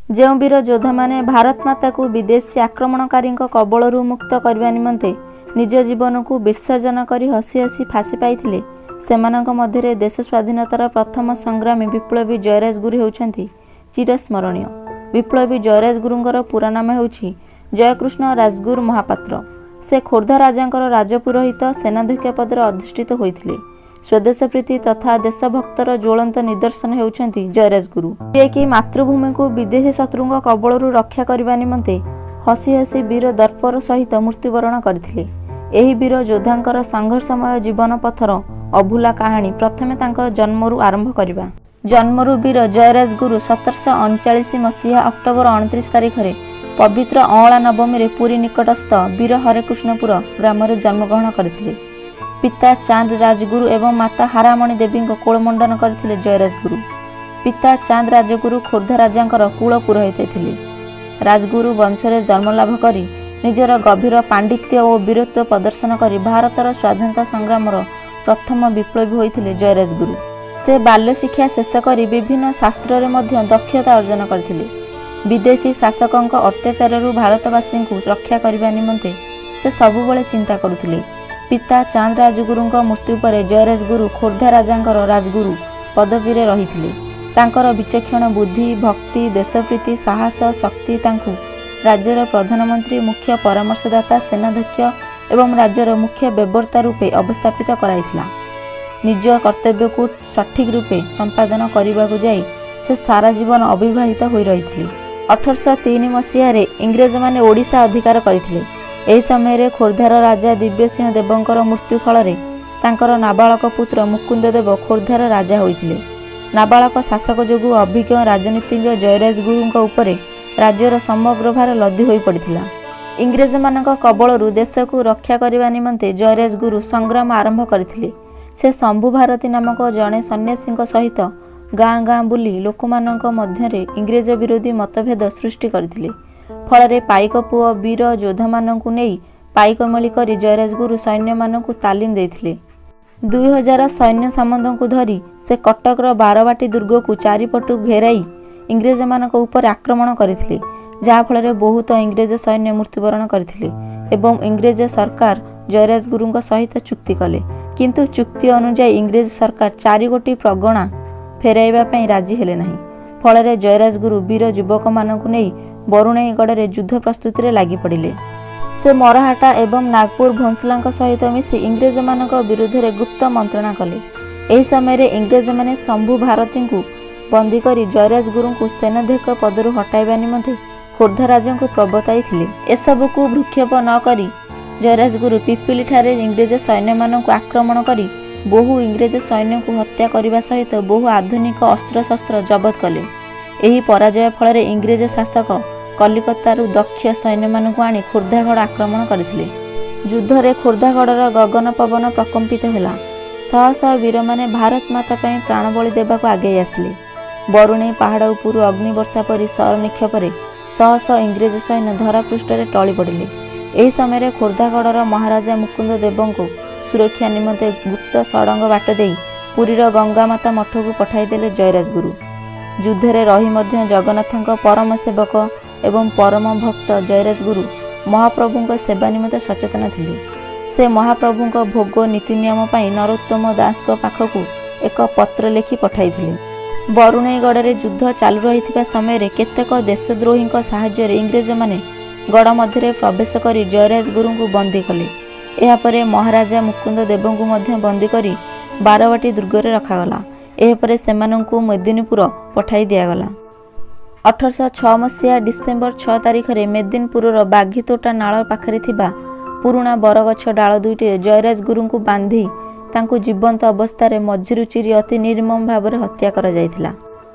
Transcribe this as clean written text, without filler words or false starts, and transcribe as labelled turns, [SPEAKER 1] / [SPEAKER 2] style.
[SPEAKER 1] ଯେଉଁ ବୀର ଯୋଦ୍ଧାମାନେ ଭାରତ ମାତାକୁ ବିଦେଶୀ ଆକ୍ରମଣକାରୀଙ୍କ କବଳରୁ ମୁକ୍ତ କରିବା ନିମନ୍ତେ ନିଜ ଜୀବନକୁ ବିସର୍ଜନ କରି ହସି ହସି ଫାଶୀ ପାଇଥିଲେ, ସେମାନଙ୍କ ମଧ୍ୟରେ ଦେଶ ସ୍ୱାଧୀନତାର ପ୍ରଥମ ସଂଗ୍ରାମୀ ବିପ୍ଳବୀ ଜୟରାଜଗୁରୁ ହେଉଛନ୍ତି ଚିରସ୍ମରଣୀୟ। ବିପ୍ଳବୀ ଜୟରାଜଗୁରୁଙ୍କର ପୁରା ନାମ ହେଉଛି ଜୟକୃଷ୍ଣ ରାଜଗୁରୁ ମହାପାତ୍ର। ସେ ଖୋର୍ଦ୍ଧା ରାଜାଙ୍କର ରାଜପୁରୋହିତ ସେନାଧ୍ୟକ୍ଷ ପଦରେ ଅଧିଷ୍ଠିତ ହୋଇଥିଲେ। ସ୍ୱଦେଶ ପ୍ରୀତି ତଥା ଦେଶଭକ୍ତର ଜ୍ୱଳନ୍ତ ନିଦର୍ଶନ ହେଉଛନ୍ତି ଜୟରାଜଗୁରୁ, ଯିଏକି ମାତୃଭୂମିକୁ ବିଦେଶୀ ଶତ୍ରୁଙ୍କ କବଳରୁ ରକ୍ଷା କରିବା ନିମନ୍ତେ ହସି ହସି ବୀର ଦର୍ପର ସହିତ ମୃତ୍ୟୁବରଣ କରିଥିଲେ। ଏହି ବୀର ଯୋଦ୍ଧାଙ୍କର ସଂଘର୍ଷମୟ ଜୀବନ ପଥର ଅଭୁଲା କାହାଣୀ ପ୍ରଥମେ ତାଙ୍କ ଜନ୍ମରୁ ଆରମ୍ଭ କରିବା। ଜନ୍ମରୁ ବୀର ଜୟରାଜଗୁରୁ 1739 ମସିହା ଅକ୍ଟୋବର 29 ତାରିଖରେ ପବିତ୍ର ଅଁଳା ନବମୀରେ ପୁରୀ ନିକଟସ୍ଥ ବୀର ହରେକୃଷ୍ଣପୁର ଗ୍ରାମରେ ଜନ୍ମଗ୍ରହଣ କରିଥିଲେ। ପିତା ଚାନ୍ଦ ରାଜଗୁରୁ ଏବଂ ମାତା ହାରାମଣୀ ଦେବୀଙ୍କ କୋଳମଣ୍ଡନ କରିଥିଲେ ଜୟରାଜଗୁରୁ। ପିତା ଚାନ୍ଦ ରାଜଗୁରୁ ଖୋର୍ଦ୍ଧା ରାଜାଙ୍କର କୁଳ ପୁରୋହିତ ଥିଲେ। ରାଜଗୁରୁ ବଂଶରେ ଜନ୍ମଲାଭ କରି ନିଜର ଗଭୀର ପାଣ୍ଡିତ୍ୟ ଓ ବୀରତ୍ୱ ପ୍ରଦର୍ଶନ କରି ଭାରତର ସ୍ୱାଧୀନତା ସଂଗ୍ରାମର ପ୍ରଥମ ବିପ୍ଳବୀ ହୋଇଥିଲେ ଜୟରାଜଗୁରୁ। ସେ ବାଲ୍ୟ ଶିକ୍ଷା ଶେଷ କରି ବିଭିନ୍ନ ଶାସ୍ତ୍ରରେ ମଧ୍ୟ ଦକ୍ଷତା ଅର୍ଜନ କରିଥିଲେ। ବିଦେଶୀ ଶାସକଙ୍କ ଅତ୍ୟାଚାରରୁ ଭାରତବାସୀଙ୍କୁ ରକ୍ଷା କରିବା ନିମନ୍ତେ ସେ ସବୁବେଳେ ଚିନ୍ତା କରୁଥିଲେ। ପିତା ଚାନ୍ଦ ରାଜଗୁରୁଙ୍କ ମୃତ୍ୟୁ ପରେ ଜୟରାଜଗୁରୁ ଖୋର୍ଦ୍ଧା ରାଜାଙ୍କର ରାଜଗୁରୁ ପଦବୀରେ ରହିଥିଲେ। ତାଙ୍କର ବିଚକ୍ଷଣ ବୁଦ୍ଧି, ଭକ୍ତି, ଦେଶପ୍ରୀତି, ସାହସ, ଶକ୍ତି ତାଙ୍କୁ ରାଜ୍ୟର ପ୍ରଧାନମନ୍ତ୍ରୀ, ମୁଖ୍ୟ ପରାମର୍ଶଦାତା, ସେନାଧ୍ୟକ୍ଷ ଏବଂ ରାଜ୍ୟର ମୁଖ୍ୟ ବ୍ୟବର୍ତ୍ତା ରୂପେ ଅବସ୍ଥାପିତ କରାଇଥିଲା। ନିଜ କର୍ତ୍ତବ୍ୟକୁ ସଠିକ୍ ରୂପେ ସମ୍ପାଦନ କରିବାକୁ ଯାଇ ସେ ସାରା ଜୀବନ ଅବିବାହିତ ହୋଇ ରହିଥିଲେ। 1803 ମସିହାରେ ଇଂରେଜମାନେ ଓଡ଼ିଶା ଅଧିକାର କରିଥିଲେ। ଏହି ସମୟରେ ଖୋର୍ଦ୍ଧାର ରାଜା ଦିବ୍ୟସିଂହ ଦେବଙ୍କର ମୃତ୍ୟୁ ଫଳରେ ତାଙ୍କର ନାବାଳକ ପୁତ୍ର ମୁକୁନ୍ଦ ଦେବ ଖୋର୍ଦ୍ଧାର ରାଜା ହୋଇଥିଲେ। ନାବାଳକ ଶାସକ ଯୋଗୁଁ ଅଭିଜ୍ଞ ରାଜନୀତିଜ୍ଞ ଜୟରାଜଗୁରୁଙ୍କ ଉପରେ ରାଜ୍ୟର ସମଗ୍ର ଭାର ଲଦି ହୋଇ ପଡ଼ିଥିଲା। ଇଂରେଜମାନଙ୍କ କବଳରୁ ଦେଶକୁ ରକ୍ଷା କରିବା ନିମନ୍ତେ ଜୟରାଜଗୁରୁ ସଂଗ୍ରାମ ଆରମ୍ଭ କରିଥିଲେ। ସେ ଶମ୍ଭୁ ଭାରତୀ ନାମକ ଜଣେ ସନ୍ନ୍ୟାସୀଙ୍କ ସହିତ ଗାଁ ଗାଁ ବୁଲି ଲୋକମାନଙ୍କ ମଧ୍ୟରେ ଇଂରେଜ ବିରୋଧୀ ମତଭେଦ ସୃଷ୍ଟି କରିଥିଲେ। ଫଳରେ ପାଇକ ପୁଅ ବୀର ଯୋଦ୍ଧାମାନଙ୍କୁ ନେଇ ପାଇକ ମେଳି କରି ଜୟରାଜଗୁରୁ ସୈନ୍ୟମାନଙ୍କୁ ତାଲିମ ଦେଇଥିଲେ। 2000 ସୈନ୍ୟ ସାମନ୍ତଙ୍କୁ ଧରି ସେ କଟକର ବାରବାଟୀ ଦୁର୍ଗକୁ ଚାରିପଟୁ ଘେରାଇ ଇଂରେଜମାନଙ୍କ ଉପରେ ଆକ୍ରମଣ କରିଥିଲେ, ଯାହାଫଳରେ ବହୁତ ଇଂରେଜ ସୈନ୍ୟ ମୃତ୍ୟୁବରଣ କରିଥିଲେ ଏବଂ ଇଂରେଜ ସରକାର ଜୟରାଜଗୁରୁଙ୍କ ସହିତ ଚୁକ୍ତି କଲେ। କିନ୍ତୁ ଚୁକ୍ତି ଅନୁଯାୟୀ ଇଂରେଜ ସରକାର 4 ଗୋଟି ପ୍ରଗଣା ଫେରାଇବା ପାଇଁ ରାଜି ହେଲେ ନାହିଁ। ଫଳରେ ଜୟରାଜଗୁରୁ ବୀର ଯୁବକମାନଙ୍କୁ ନେଇ ବରୁଣେଇଗଡ଼ରେ ଯୁଦ୍ଧ ପ୍ରସ୍ତୁତିରେ ଲାଗି ପଡ଼ିଲେ। ସେ ମରହଟ୍ଟା ଏବଂ ନାଗପୁର ଭୋଁସଲାଙ୍କ ସହିତ ମିଶି ଇଂରେଜମାନଙ୍କ ବିରୁଦ୍ଧରେ ଗୁପ୍ତ ମନ୍ତ୍ରଣା କଲେ। ଏହି ସମୟରେ ଇଂରେଜମାନେ ଶମ୍ଭୁ ଭାରତୀଙ୍କୁ ବନ୍ଦୀ କରି ଜୟରାଜଗୁରୁଙ୍କୁ ସେନାଧ୍ୟକ୍ଷ ପଦରୁ ହଟାଇବା ନିମନ୍ତେ ଖୋର୍ଦ୍ଧା ରାଜାଙ୍କୁ ପ୍ରବର୍ତ୍ତାଇଥିଲେ। ଏସବୁକୁ ଭ୍ରୂକ୍ଷେପ ନ କରି ଜୟରାଜଗୁରୁ ପିପିଲିଠାରେ ଇଂରେଜ ସୈନ୍ୟମାନଙ୍କୁ ଆକ୍ରମଣ କରି ବହୁ ଇଂରେଜ ସୈନ୍ୟଙ୍କୁ ହତ୍ୟା କରିବା ସହିତ ବହୁ ଆଧୁନିକ ଅସ୍ତ୍ରଶସ୍ତ୍ର ଜବତ କଲେ। ଏହି ପରାଜୟ ଫଳରେ ଇଂରେଜ ଶାସକ କଲିକତାରୁ ଦକ୍ଷ ସୈନ୍ୟମାନଙ୍କୁ ଆଣି ଖୋର୍ଦ୍ଧାଗଡ଼ ଆକ୍ରମଣ କରିଥିଲେ। ଯୁଦ୍ଧରେ ଖୋର୍ଦ୍ଧାଗଡ଼ର ଗଗନ ପବନ ପ୍ରକମ୍ପିତ ହେଲା। ଶହ ଶହ ବୀରମାନେ ଭାରତ ମାତା ପାଇଁ ପ୍ରାଣବଳି ଦେବାକୁ ଆଗେଇ ଆସିଲେ। ବରୁଣେଇ ପାହାଡ଼ ଉପରୁ ଅଗ୍ନିବର୍ଷା ପରି ଶର ନିକ୍ଷେପରେ ଶହ ଶହ ଇଂରେଜ ସୈନ୍ୟ ଧରାପୃଷ୍ଠରେ ଟଳି ପଡ଼ିଲେ। ଏହି ସମୟରେ ଖୋର୍ଦ୍ଧାଗଡ଼ର ମହାରାଜା ମୁକୁନ୍ଦ ଦେବଙ୍କୁ ସୁରକ୍ଷା ନିମନ୍ତେ ଗୁପ୍ତ ସଡ଼ଙ୍ଗ ବାଟ ଦେଇ ପୁରୀର ଗଙ୍ଗାମାତା ମଠକୁ ପଠାଇଦେଲେ ଜୟରାଜଗୁରୁ। ଯୁଦ୍ଧରେ ରହି ମଧ୍ୟ ଜଗନ୍ନାଥଙ୍କ ପରମ ସେବକ ଏବଂ ପରମ ଭକ୍ତ ଜୟରାଜଗୁରୁ ମହାପ୍ରଭୁଙ୍କ ସେବା ନିମନ୍ତେ ସଚେତନ ଥିଲେ। ସେ ମହାପ୍ରଭୁଙ୍କ ଭୋଗ ନୀତି ନିୟମ ପାଇଁ ନରୋତ୍ତମ ଦାସଙ୍କ ପାଖକୁ ଏକ ପତ୍ର ଲେଖି ପଠାଇଥିଲେ। ବରୁଣେଇଗଡ଼ରେ ଯୁଦ୍ଧ ଚାଲୁ ରହିଥିବା ସମୟରେ କେତେକ ଦେଶଦ୍ରୋହୀଙ୍କ ସାହାଯ୍ୟରେ ଇଂରେଜମାନେ ଗଡ଼ ମଧ୍ୟରେ ପ୍ରବେଶ କରି ଜୟରାଜଗୁରୁଙ୍କୁ ବନ୍ଦୀ କଲେ। ଏହାପରେ ମହାରାଜା ମୁକୁନ୍ଦ ଦେବଙ୍କୁ ମଧ୍ୟ ବନ୍ଦୀ କରି ବାରବାଟୀ ଦୁର୍ଗରେ ରଖାଗଲା। ଏହାପରେ ସେମାନଙ୍କୁ ମେଦିନୀପୁର ପଠାଇ ଦିଆଗଲା। 1806 ମସିହା ଡିସେମ୍ବର 6 ତାରିଖରେ ମେଦିନୀପୁରର ବାଘିତୋଟା ନାଳ ପାଖରେ ଥିବା ପୁରୁଣା ବରଗଛ ଡାଳ ଦୁଇଟିରେ ଜୟରାଜଗୁରୁଙ୍କୁ ବାନ୍ଧି ତାଙ୍କୁ ଜୀବନ୍ତ ଅବସ୍ଥାରେ ମଝିରୁ ଚିରି ଅତି ନିର୍ମମ ଭାବରେ ହତ୍ୟା କରାଯାଇଥିଲା।